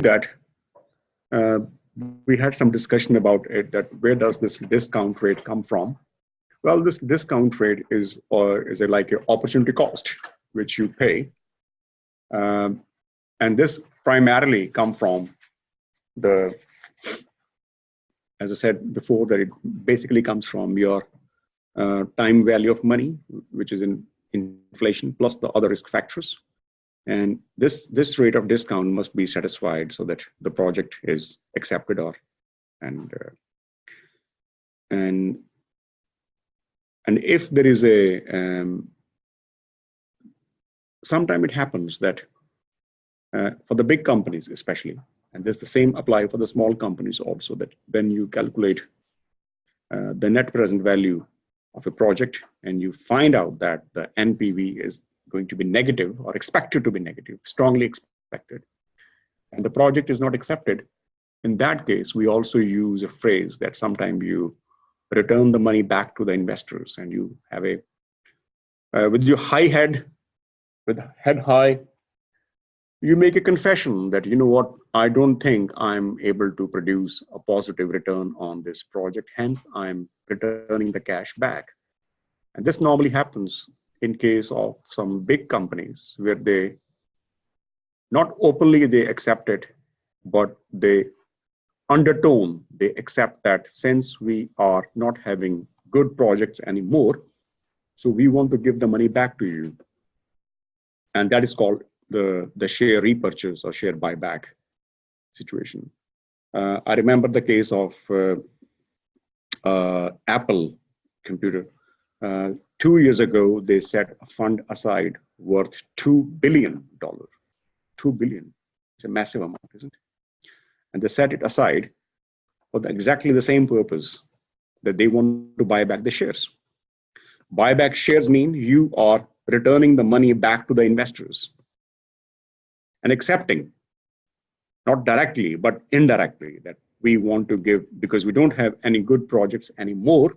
that, uh, we had some discussion about it, that where does this discount rate come from? Well, this discount rate is like an opportunity cost, which you pay. Um, and this primarily come from the, as I said before, that it basically comes from your time value of money, which is in inflation plus the other risk factors. And this rate of discount must be satisfied so that the project is accepted, or and and and if there is a sometime it happens that for the big companies especially, and this the same apply for the small companies also, that when you calculate the net present value of a project and you find out that the NPV is going to be negative or expected to be negative, strongly expected, and the project is not accepted, in that case, we also use a phrase that sometimes you return the money back to the investors, and you have a, with your with head high, you make a confession that, you know what, I don't think I'm able to produce a positive return on this project, hence I'm returning the cash back. And this normally happens in case of some big companies where they not openly they accept it, but they undertone, they accept that since we are not having good projects anymore, so we want to give the money back to you. And that is called the share repurchase or share buyback situation. I remember the case of Apple computer. 2 years ago, they set a fund aside worth $2 billion. $2 billion. It's a massive amount, isn't it? And they set it aside for exactly the same purpose, that they want to buy back the shares. Buyback shares mean you are returning the money back to the investors and accepting, not directly, but indirectly, that we want to give because we don't have any good projects anymore,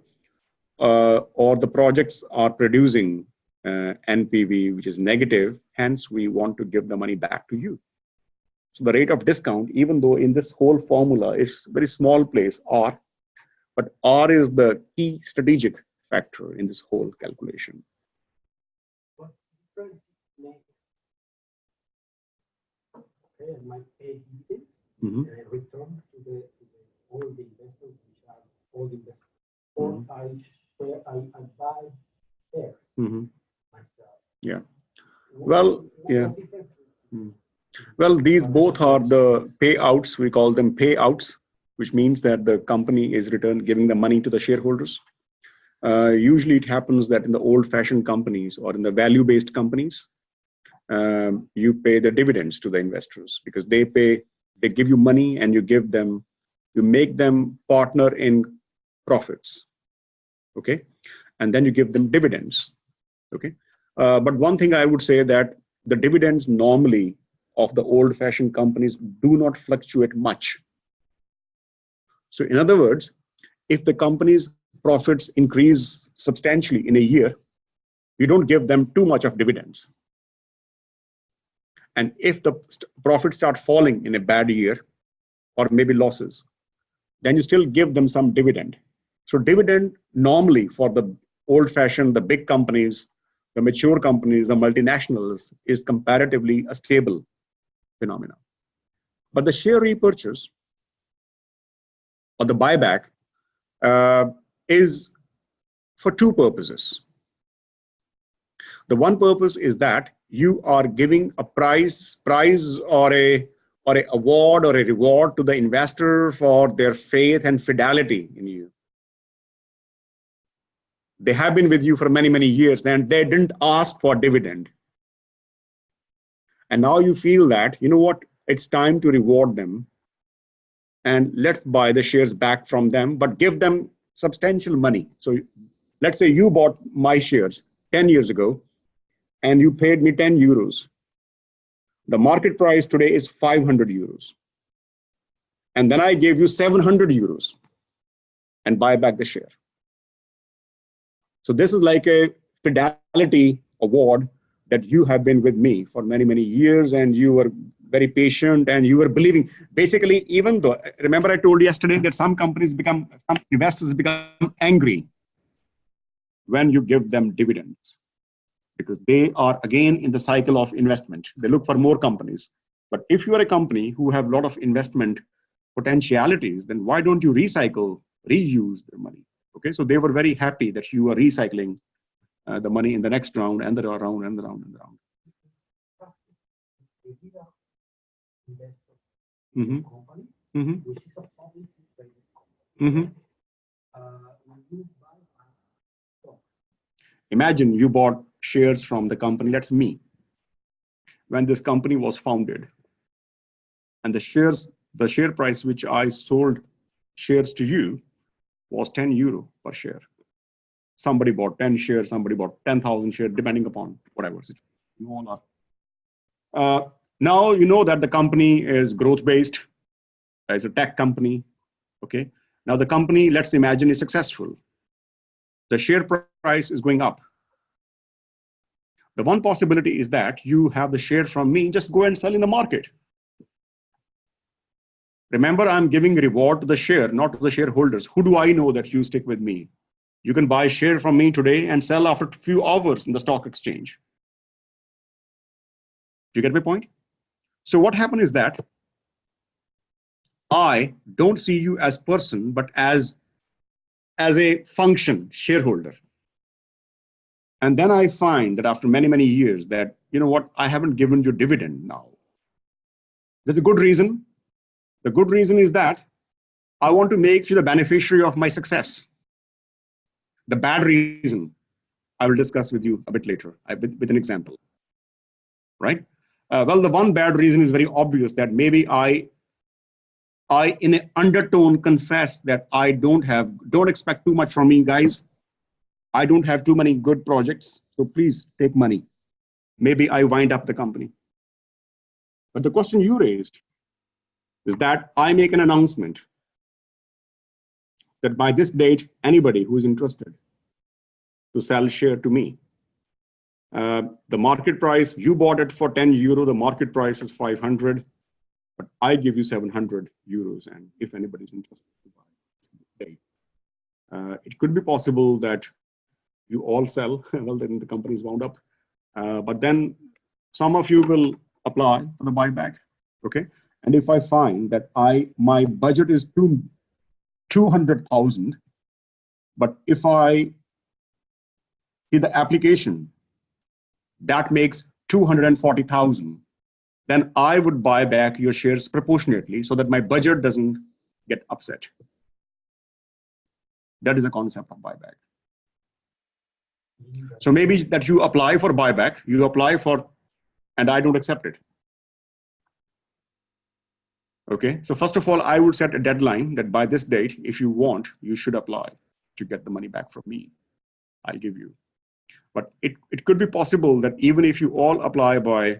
or the projects are producing NPV, which is negative, hence we want to give the money back to you. So the rate of discount, even though in this whole formula is very small place, R, but R is the key strategic factor in this whole calculation. What difference makes might pay dividends and return to all the investors, which are all the investors, or I buy shares myself. Yeah. Well, yeah. Well, these both are the payouts. We call them payouts, which means that the company is giving the money to the shareholders. Usually it happens that in the old-fashioned companies or in the value-based companies, you pay the dividends to the investors because they give you money and you make them partner in profits. Okay. And then you give them dividends. Okay. But one thing I would say that the dividends normally of the old-fashioned companies do not fluctuate much. So in other words, if the company's profits increase substantially in a year, you don't give them too much of dividends. And if the profits start falling in a bad year or maybe losses, then you still give them some dividend. So dividend normally for the old-fashioned, the big companies, the mature companies, the multinationals is comparatively a stable phenomenon. But the share repurchase or the buyback is for two purposes. The one purpose is that you are giving a prize or a award or a reward to the investor for their faith and fidelity in you. They have been with you for many, many years and they didn't ask for dividend. And now you feel that, you know what, it's time to reward them and let's buy the shares back from them, but give them substantial money. So let's say you bought my shares 10 years ago and you paid me 10 euros. The market price today is 500 euros. And then I gave you 700 euros and buy back the share. So this is like a fidelity award that you have been with me for many, many years and you were very patient, and you were believing. Basically, even though, remember I told you yesterday that some investors become angry when you give them dividends, because they are again in the cycle of investment. They look for more companies. But if you are a company who have a lot of investment potentialities, then why don't you recycle, reuse their money? Okay, so they were very happy that you are recycling the money in the next round and the round and the round and the round. Mm-hmm. Company, Mm-hmm. which is a publicly traded company. Mm-hmm. When you buy a stock, Imagine you bought shares from the company, that's me, when this company was founded, and the share price which I sold shares to you was 10 euro per share. Somebody bought 10 shares, somebody bought 10,000 shares, depending upon whatever situation you all are. Now you know that the company is growth-based, it's a tech company, okay? Now the company, let's imagine, is successful. The share price is going up. The one possibility is that you have the share from me, just go and sell in the market. Remember, I'm giving reward to the share, not to the shareholders. Who do I know that you stick with me? You can buy share from me today and sell after a few hours in the stock exchange. Do you get my point? So what happened is that I don't see you as person, but as a function shareholder. And then I find that after many, many years that, you know what, I haven't given you dividend now. There's a good reason. The good reason is that I want to make you the beneficiary of my success. The bad reason, I will discuss with you a bit later with an example, right? Well, the one bad reason is very obvious, that maybe I in an undertone confess that I don't expect too much from me, guys. I don't have too many good projects, so please take money. Maybe I wind up the company. But the question you raised is that I make an announcement that by this date, anybody who is interested to sell share to me, the market price, you bought it for 10 euro, the market price is 500, but I give you 700 euros. And if anybody's interested to buy this day, it could be possible that you all sell, well, then the company is wound up. But then some of you will apply for the buyback, okay? And if I find that my budget is 200,000, but if I see the application, that makes 240,000, then I would buy back your shares proportionately so that my budget doesn't get upset. That is a concept of buyback. So maybe that you apply for buyback, and I don't accept it. Okay, so first of all, I would set a deadline that by this date, if you want, you should apply to get the money back from me. I'll give you. But it could be possible that even if you all apply by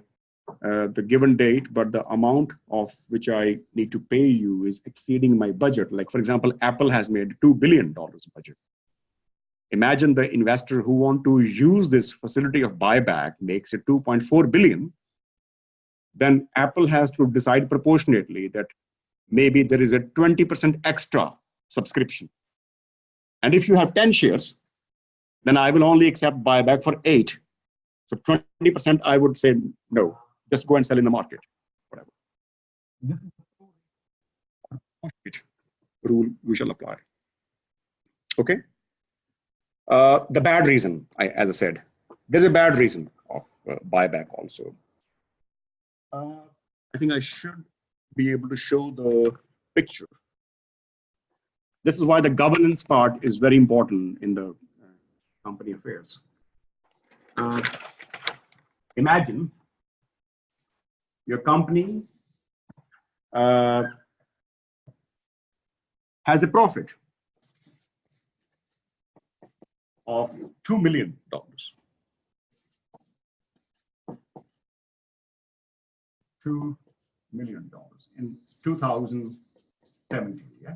the given date, but the amount of which I need to pay you is exceeding my budget. Like, for example, Apple has made $2 billion budget. Imagine the investor who want to use this facility of buyback makes it 2.4 billion. Then Apple has to decide proportionately that maybe there is a 20% extra subscription. And if you have 10 shares, then I will only accept buyback for 8. So 20% I would say, no, just go and sell in the market, whatever. This is the rule we shall apply. Okay. The bad reason, as I said, there's a bad reason of buyback also. I think I should be able to show the picture. This is why the governance part is very important in the company affairs. Imagine your company has a profit of $2 million. $2 million in 2017, yeah?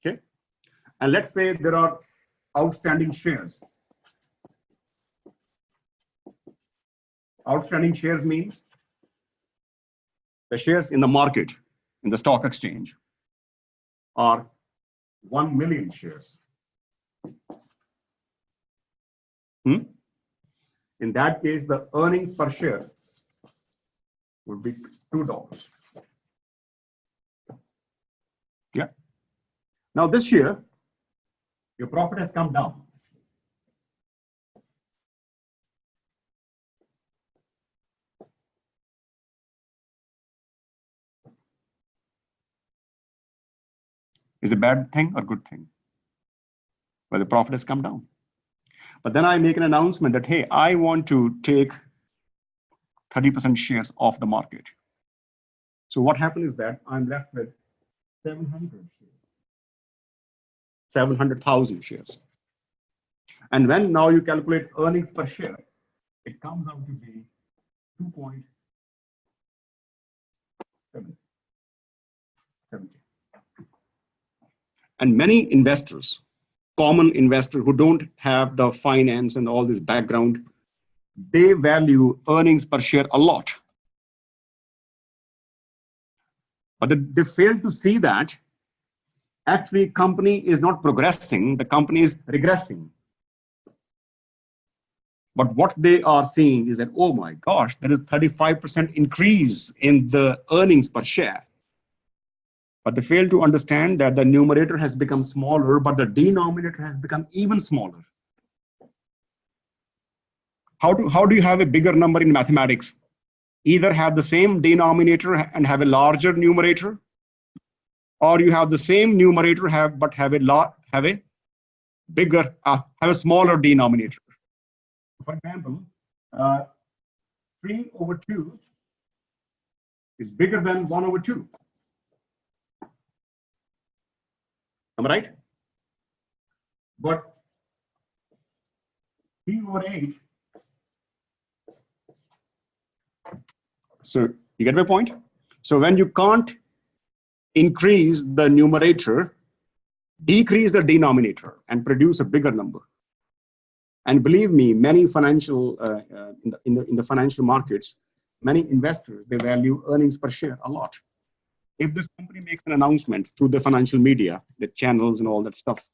Okay, and let's say there are outstanding shares. Outstanding shares means the shares in the market, in the stock exchange, are 1 million shares. In that case, the earnings per share would be $2. Yeah. Now this year, your profit has come down. Is it a bad thing or good thing? Well, the profit has come down. But then I make an announcement that, hey, I want to take 30% shares off the market. So what happens is that I'm left with 700,000 shares. And when now you calculate earnings per share, it comes out to be 2.70. And many investors, common investors who don't have the finance and all this background, they value earnings per share a lot. But they fail to see that actually company is not progressing, the company is regressing. But what they are seeing is that, oh my gosh, there is 35% increase in the earnings per share. But they fail to understand that the numerator has become smaller, but the denominator has become even smaller. How do you have a bigger number in mathematics? Either have the same denominator and have a larger numerator, or you have the same numerator but have a smaller denominator. For example, 3/2 is bigger than 1/2. Am I right? But 3/8. So you get my point? So when you can't increase the numerator, decrease the denominator and produce a bigger number. And believe me, many financial in the financial markets, many investors, they value earnings per share a lot. If this company makes an announcement through the financial media, the channels and all that stuff,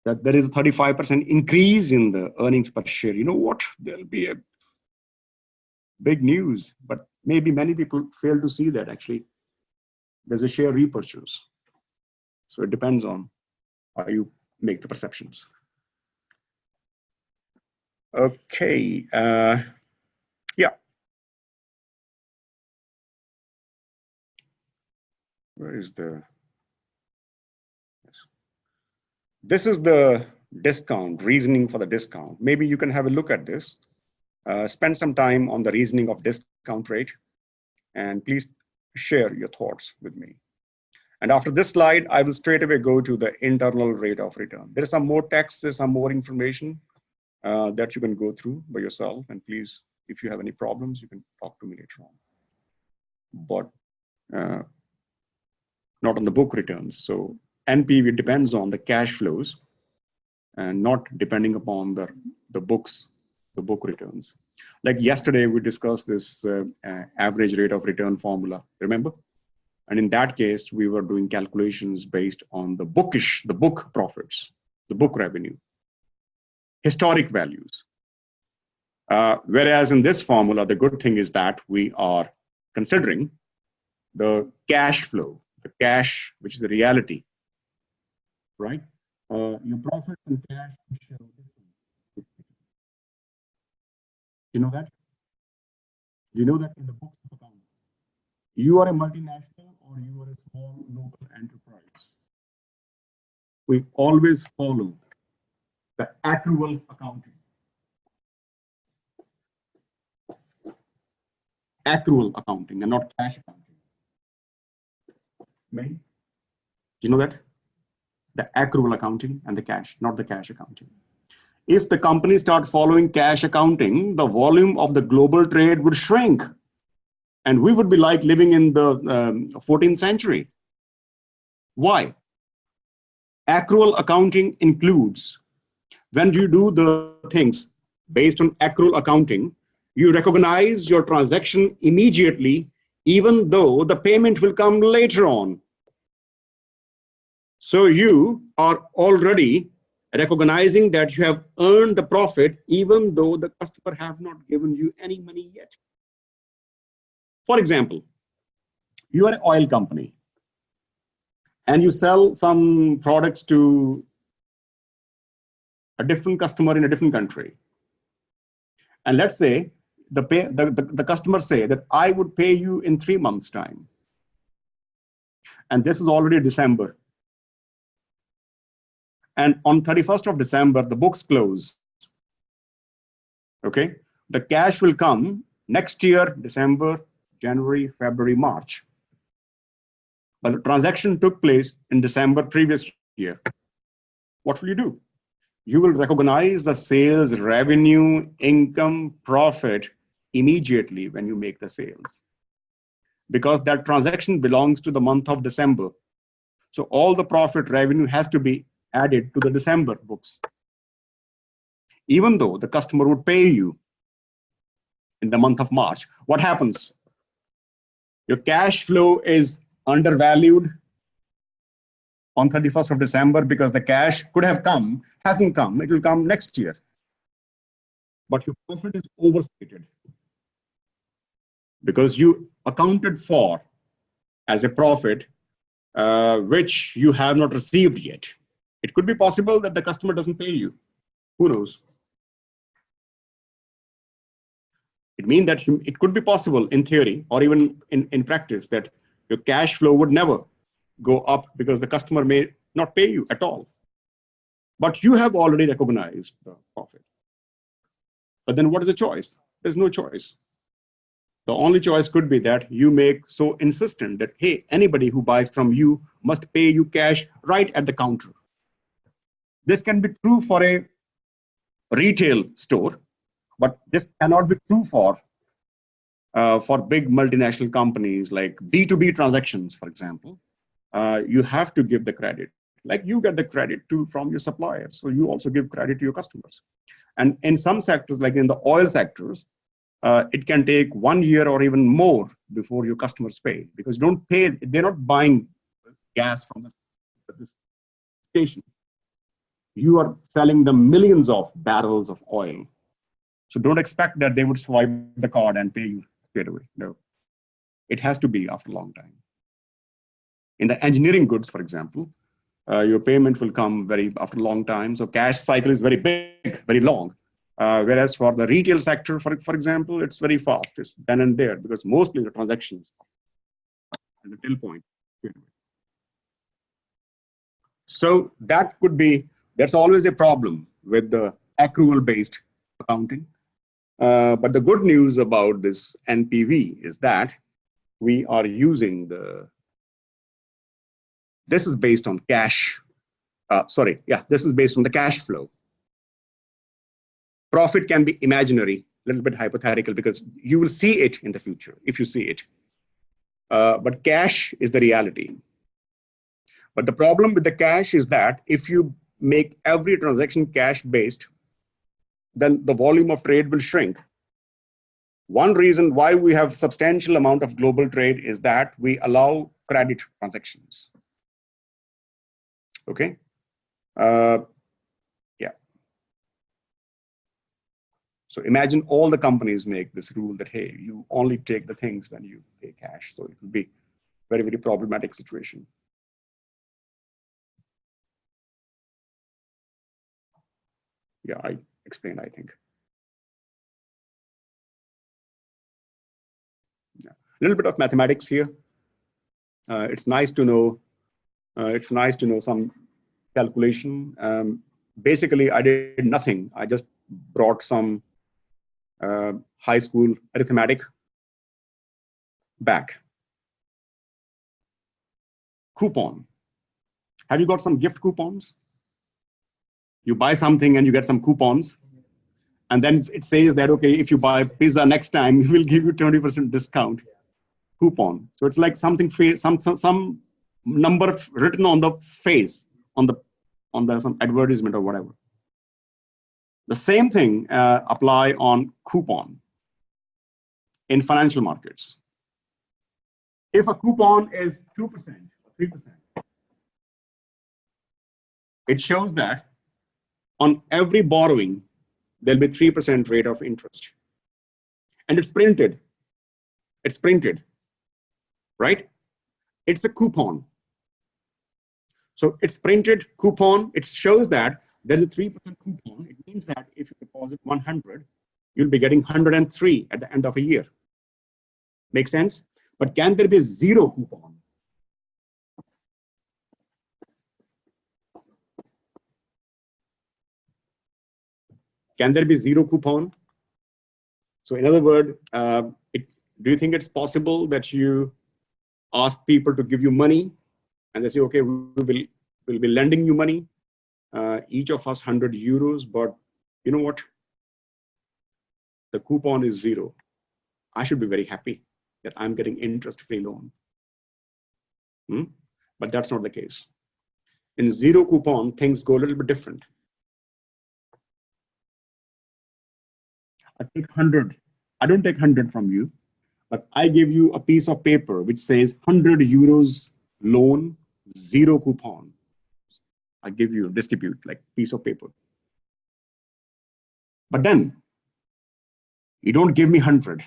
that there is a 35% increase in the earnings per share, you know what? There'll be a big news, but maybe many people fail to see that actually there's a share repurchase. So it depends on how you make the perceptions. Okay, yeah. Where is the, yes. This is the discount, reasoning for the discount. Maybe you can have a look at this. Spend some time on the reasoning of discount rate, and please share your thoughts with me. And after this slide, I will straight away go to the internal rate of return. There's some more text, there's some more information that you can go through by yourself. And please, if you have any problems, you can talk to me later on. But not on the book returns. So NPV depends on the cash flows and not depending upon the book returns. Like yesterday, we discussed this average rate of return formula, remember? And in that case, we were doing calculations based on the book profits, the book revenue, historic values. Whereas in this formula, the good thing is that we are considering the cash flow, the cash, which is the reality, right? Your profits and cash show different. You know that? You know that in the books of accounting, you are a multinational or you are a small local enterprise. We always follow the accrual accounting. Accrual accounting and not cash accounting. May? Do you know that? The accrual accounting and the cash, not the cash accounting. If the company start following cash accounting, the volume of the global trade would shrink. And we would be like living in the 14th century. Why? Accrual accounting includes, when you do the things based on accrual accounting, you recognize your transaction immediately even though the payment will come later on. So you are already recognizing that you have earned the profit, even though the customer have not given you any money yet. For example, you are an oil company and you sell some products to a different customer in a different country. And let's say the customer say that I would pay you in 3 months' time. And this is already December. And on 31st of December, the books close. Okay, the cash will come next year, December, January, February, March. But the transaction took place in December previous year. What will you do? You will recognize the sales revenue, income, profit immediately when you make the sales, because that transaction belongs to the month of December. So all the profit revenue has to be added to the December books. Even though the customer would pay you in the month of March, what happens? Your cash flow is undervalued on 31st of December because the cash could have come, hasn't come, it will come next year. But your profit is overstated because you accounted for as a profit which you have not received yet. It could be possible that the customer doesn't pay you. Who knows? It means that it could be possible in theory or even in practice that your cash flow would never go up because the customer may not pay you at all. But you have already recognized the profit. But then what is the choice? There's no choice. The only choice could be that you make so insistent that, hey, anybody who buys from you must pay you cash right at the counter. This can be true for a retail store, but this cannot be true for big multinational companies like B2B transactions, for example. You have to give the credit. Like you get the credit from your suppliers, so you also give credit to your customers. And in some sectors, like in the oil sectors, it can take 1 year or even more before your customers pay, because don't pay, they're not buying gas from the station. You are selling them millions of barrels of oil. So don't expect that they would swipe the card and pay you straight away. No, it has to be after a long time. In the engineering goods, for example, your payment will come after a long time. So cash cycle is very big, very long. Whereas for the retail sector, for example, it's very fast. It's then and there because mostly the transactions are at the till point. So that's always a problem with the accrual-based accounting. But the good news about this NPV is that we are using this is based on cash. This is based on the cash flow. Profit can be imaginary, a little bit hypothetical, because you will see it in the future if you see it. But cash is the reality. But the problem with the cash is that if you make every transaction cash-based, then the volume of trade will shrink. One reason why we have substantial amount of global trade is that we allow credit transactions. Okay. So imagine all the companies make this rule that, hey, you only take the things when you pay cash. So it will be very, very problematic situation. Yeah, I explained, I think. Yeah. A little bit of mathematics here. It's nice to know. It's nice to know some calculation. Basically, I did nothing. I just brought some high school arithmetic back. Coupon. Have you got some gift coupons? You buy something and you get some coupons. And then it says that, okay, if you buy pizza next time, we will give you 20% discount coupon. So it's like something, some number written on the face, on some advertisement or whatever. The same thing apply on coupon in financial markets. If a coupon is 2% or 3%, it shows that on every borrowing, there'll be 3% rate of interest. And it's printed. It's printed, right? It's a coupon. So it's printed coupon. It shows that there's a 3% coupon. It means that if you deposit 100, you'll be getting 103 at the end of a year. Make sense? But can there be a zero coupon? Can there be zero coupon? So in other words, do you think it's possible that you ask people to give you money and they say, okay, we'll be lending you money, each of us 100 euros, but you know what? The coupon is zero. I should be very happy that I'm getting interest-free loan. But that's not the case. In zero coupon, things go a little bit different. I take 100. I don't take 100 from you, but I give you a piece of paper which says 100 euros loan, zero coupon. I give you, distribute like piece of paper. But then you don't give me 100.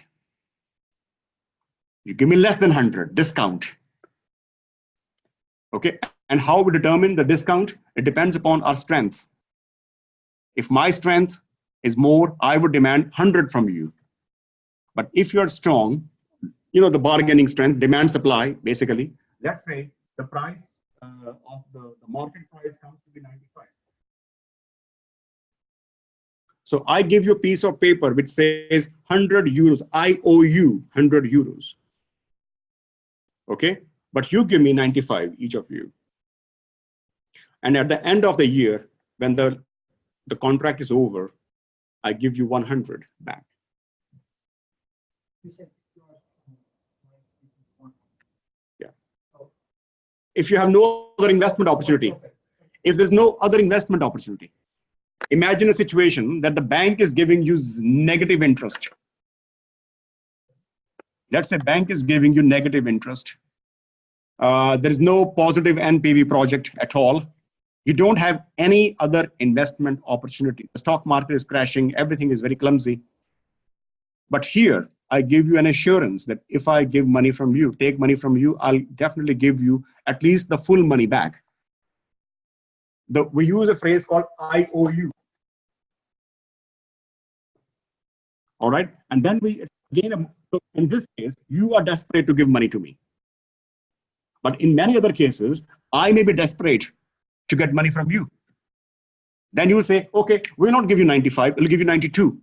You give me less than 100, discount. Okay, and how we determine the discount? It depends upon our strength. If my strength is more, I would demand 100 from you. But if you're strong, you know, the bargaining strength, demand supply, basically, let's say the price of the market price comes to be 95. So I give you a piece of paper which says 100 euros, I owe you 100 euros. Okay, but you give me 95, each of you. And at the end of the year, when the contract is over, I give you 100 back. Yeah. If you have no other investment opportunity, if there's no other investment opportunity, imagine a situation that the bank is giving you negative interest. Let's say bank is giving you negative interest. There is no positive NPV project at all. You don't have any other investment opportunity. The stock market is crashing. Everything is very clumsy. But here, I give you an assurance that if I give money from you, take money from you, I'll definitely give you at least the full money back. We use a phrase called I owe you. All right. And then so in this case, you are desperate to give money to me. But in many other cases, I may be desperate to get money from you. Then you will say, okay, we'll not give you 95, we'll give you 92.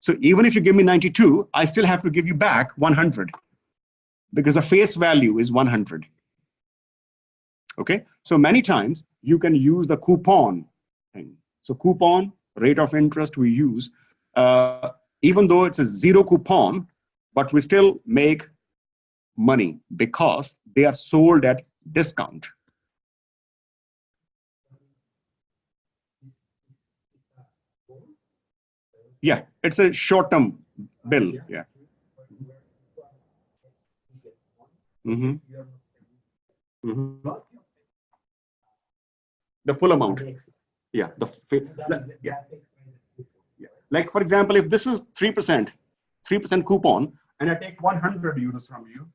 So even if you give me 92, I still have to give you back 100 because the face value is 100. Okay, so many times you can use the coupon thing. So coupon, rate of interest we use, even though it's a zero coupon, but we still make money because they are sold at discount. Yeah, it's a short-term bill. Yeah. Mm-hmm. Mm-hmm. The full amount. Yeah. Yeah. Like for example, if this is 3% coupon, and I take 100 euros from you,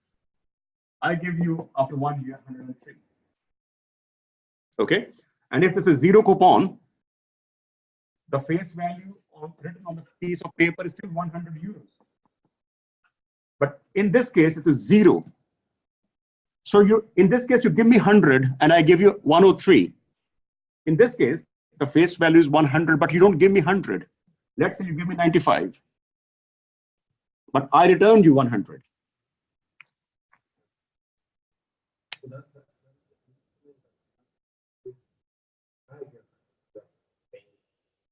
I give you after 1 year 103. Okay. And if this is zero coupon, the face value written on the piece of paper is still 100 euros. But in this case, it's a zero. So in this case, you give me 100 and I give you 103. In this case, the face value is 100, but you don't give me 100. Let's say you give me 95. But I returned you 100.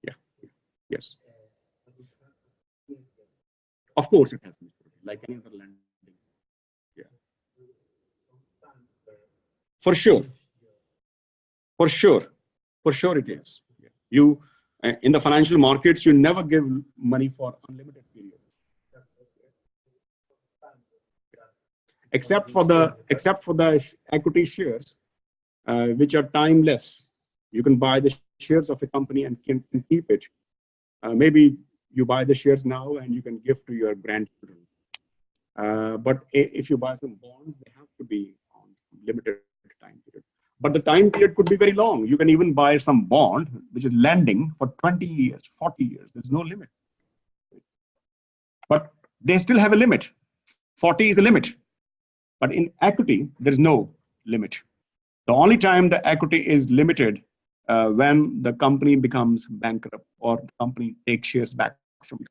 Yeah. Yes. Of course, it has maturity, like any other lending. Yeah. For sure. For sure. For sure it is. You in the financial markets, you never give money for unlimited period. except for the equity shares, which are timeless. You can buy the shares of a company and can keep it. Maybe you buy the shares now and you can give to your grandchildren. But if you buy some bonds, they have to be on limited time period. But the time period could be very long. You can even buy some bond, which is lending for 20 years, 40 years. There's no limit. But they still have a limit. 40 is a limit. But in equity, there's no limit. The only time the equity is limited when the company becomes bankrupt or the company takes shares back from you.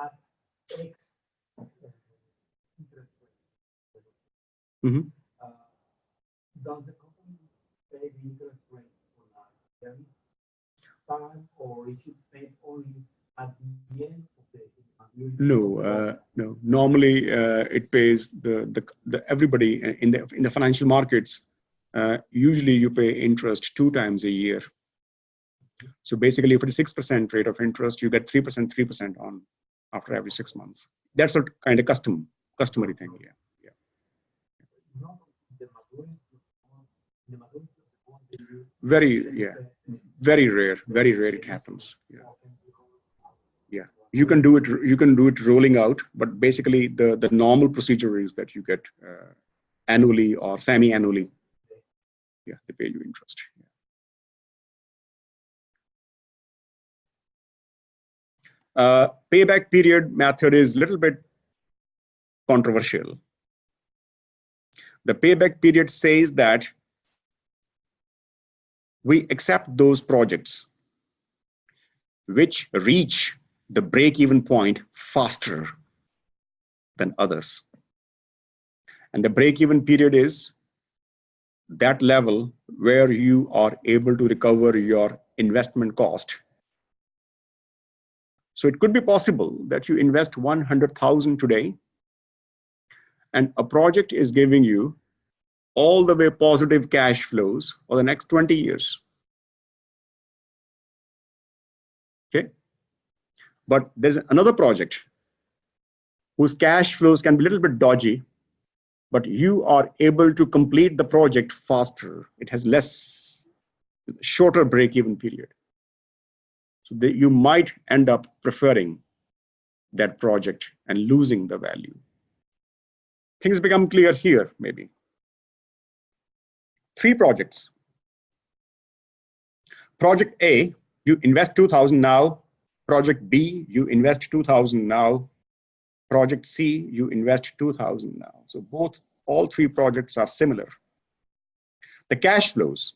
At X interest rate, does the company pay the interest rate on a yearly time, or is it paid only at the end of the No, no. Normally, it pays the everybody in the financial markets. Usually, you pay interest 2 times a year. So basically, if it is 6% rate of interest, you get 3% on after every 6 months. That's a kind of customary thing. Yeah. Very rare it happens. Yeah. You can do it rolling out, but basically the normal procedure is that you get annually or semi-annually. Yeah, they pay you interest. Payback period method is a little bit controversial. The payback period says that we accept those projects which reach the break-even point faster than others. And the break-even period is that level where you are able to recover your investment cost. So it could be possible that you invest 100,000 today, and a project is giving you all the way positive cash flows for the next 20 years. Okay. But there's another project whose cash flows can be a little bit dodgy, but you are able to complete the project faster. It has shorter break-even period. So you might end up preferring that project and losing the value. Things become clear here, maybe. 3 projects. Project A, you invest 2,000 now. Project B, you invest 2,000 now. Project C, you invest 2,000 now. So all 3 projects are similar. The cash flows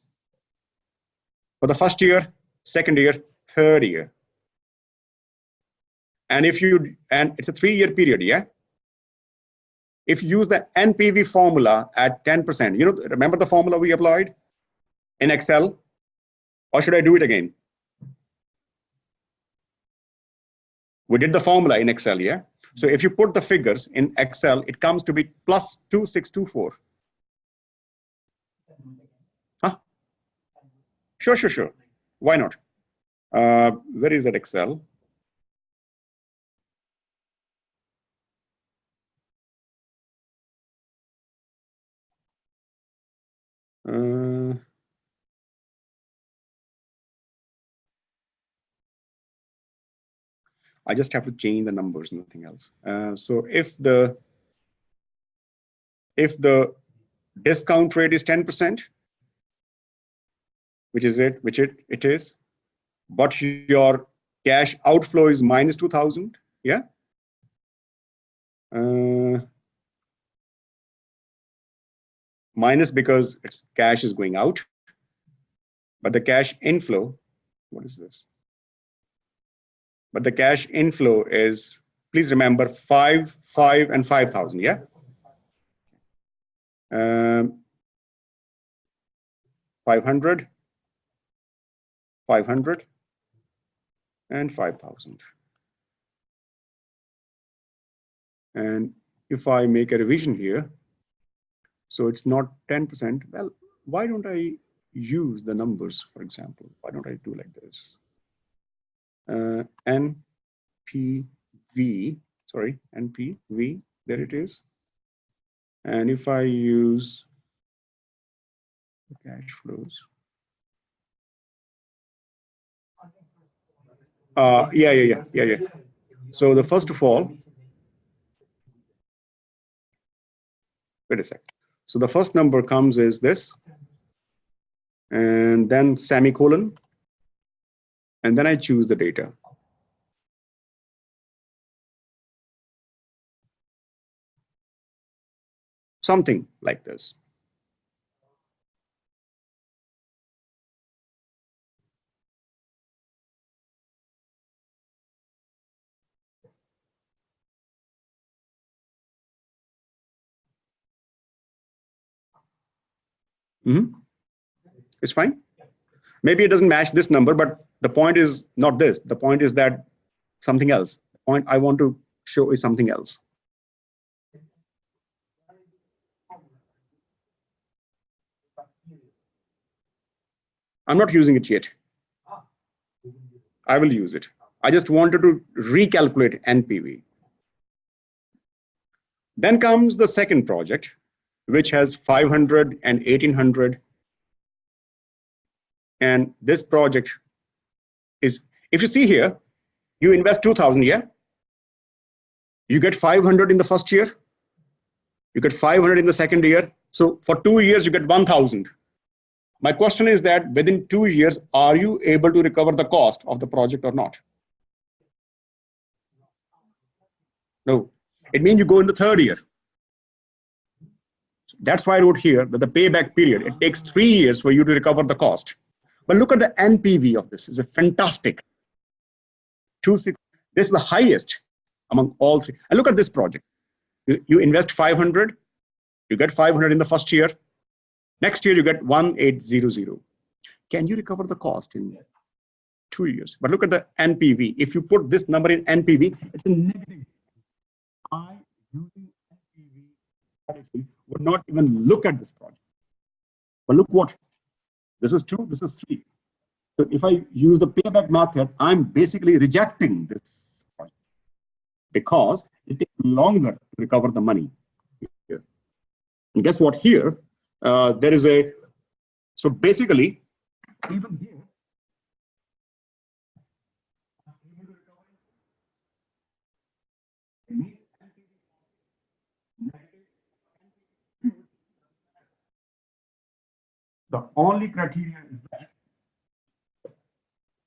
for the first year, second year, third year. And it's a 3-year period, yeah? If you use the NPV formula at 10%, remember the formula we applied in Excel? Or should I do it again? We did the formula in Excel, yeah? So if you put the figures in Excel, it comes to be plus 2624. Huh? Sure. Why not? Where is that Excel? I just have to change the numbers, nothing else. So if the discount rate is 10%, which it is, but your cash outflow is minus 2,000, yeah? Minus because cash is going out, but the cash inflow, what is this? But the cash inflow is, please remember, 5, 5, and 5,000, yeah? 500, 500, and 5,000. And if I make a revision here, so it's not 10%, well, why don't I use the numbers, for example? Why don't I do like this? NPV, sorry, NPV, there it is. And if I use the cash flows, yeah. So the first of all, wait a sec. So the first number comes is this, and then semicolon, and then I choose the data. Something like this. It's fine. Maybe it doesn't match this number, but the point is not this. The point is that something else. The point I want to show is something else. I'm not using it yet. I will use it. I just wanted to recalculate NPV. Then comes the second project, which has 500 and 1800. And this project is, if you see here, you invest 2000, yeah? You get 500 in the first year. You get 500 in the second year. So for 2 years, you get 1000. My question is that within 2 years, are you able to recover the cost of the project or not? No. It means you go in the third year. That's why I wrote here that the payback period, it takes 3 years for you to recover the cost. But look at the NPV of this. It's a fantastic. 260. This is the highest among all three. And look at this project. You invest 500, you get 500 in the first year. Next year, you get 1800. Can you recover the cost in 2 years? But look at the NPV. If you put this number in NPV, it's a negative. I, using NPV strategy, would not even look at this project. But look what, this is 2, this is 3. So if I use the payback method, I'm basically rejecting this project because it takes longer to recover the money. Here. And guess what? Here, there is a, so basically, even here, the only criteria is that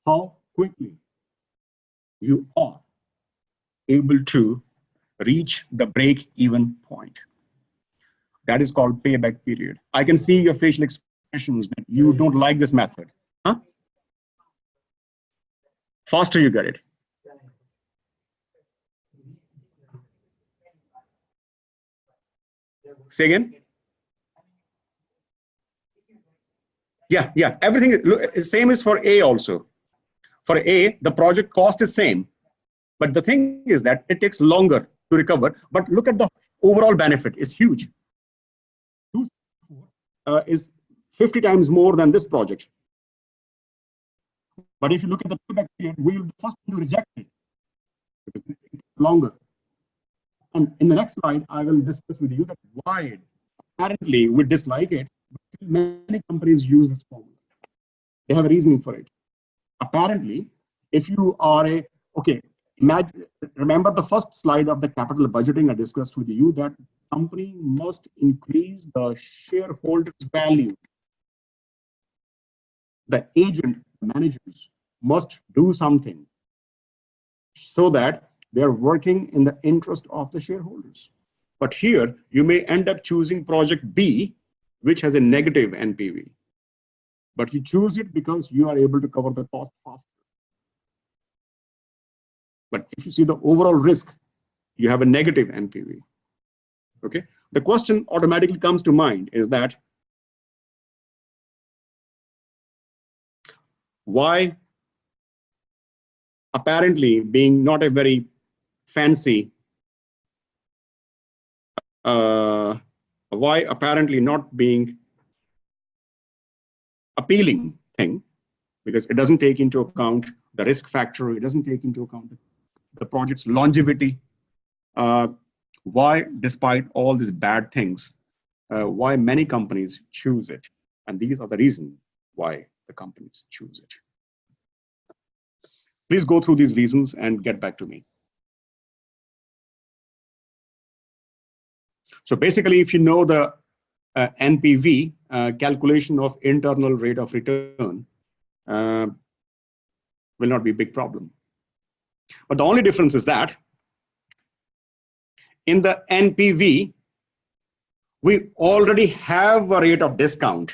how quickly you are able to reach the break-even point. That is called payback period. I can see your facial expressions that you don't like this method. Huh? Faster you get it. Say again? Yeah, everything is same is for A also. For A, the project cost is same. But the thing is that it takes longer to recover. But look at the overall benefit, it's huge. Is 50 times more than this project. But if you look at the payback period, we will first reject it because it takes longer. And in the next slide, I will discuss with you that why apparently we dislike it, but many companies use this formula. They have a reasoning for it. Apparently, if you are a, okay, imagine, remember the first slide of the capital budgeting I discussed with you that company must increase the shareholders' value. The agent, managers must do something so that they're working in the interest of the shareholders. But here, you may end up choosing project B, which has a negative NPV. But you choose it because you are able to cover the cost faster. But if you see the overall risk, you have a negative NPV. Okay. The question automatically comes to mind is that why, apparently being not a very fancy, why apparently not being appealing thing, because it doesn't take into account the risk factor. It doesn't take into account the project's longevity. Why, despite all these bad things, why many companies choose it? And these are the reasons why the companies choose it. Please go through these reasons and get back to me. So basically, if you know the NPV, calculation of internal rate of return, will not be a big problem. But the only difference is that in the NPV, we already have a rate of discount.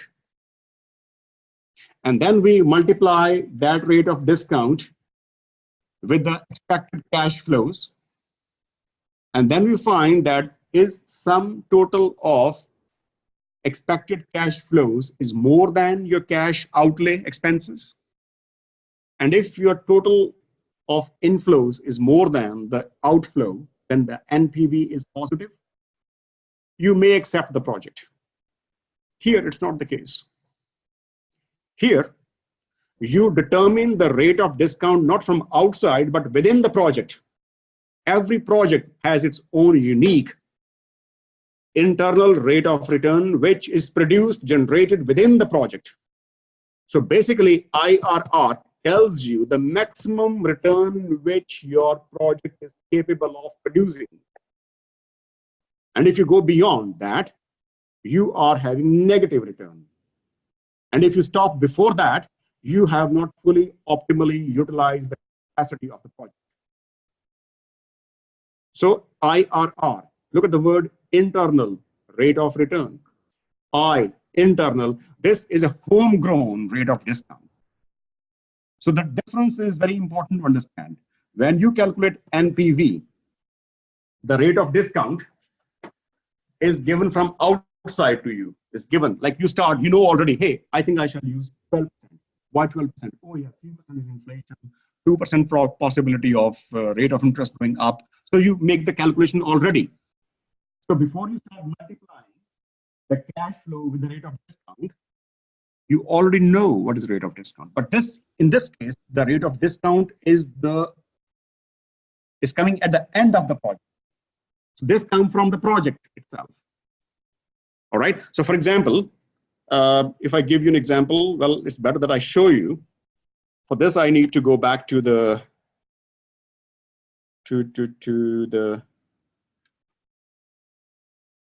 And then we multiply that rate of discount with the expected cash flows. And then we find that is sum total of expected cash flows is more than your cash outlay expenses. And if your total of inflows is more than the outflow, then the NPV is positive. You may accept the project. Here, it's not the case. Here, you determine the rate of discount not from outside, but within the project. Every project has its own unique internal rate of return, which is generated within the project. So basically, IRR tells you the maximum return which your project is capable of producing. And if you go beyond that, you are having negative return. And if you stop before that, you have not fully optimally utilized the capacity of the project. So IRR, look at the word internal rate of return. Internal, this is a homegrown rate of discount. So the difference is very important to understand. When you calculate NPV, the rate of discount is given from outside to you. It's given, like you start, you know already, hey, I think I shall use 12%. Why 12%? Oh yeah, 3% is inflation, 2% possibility of rate of interest going up. So you make the calculation already. So before you start multiplying the cash flow with the rate of discount, you already know what is the rate of discount. But in this case, the rate of discount is coming at the end of the project. So this comes from the project itself. All right. So for example, if I give you an example, well, it's better that I show you. For this, I need to go back to the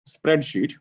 spreadsheet.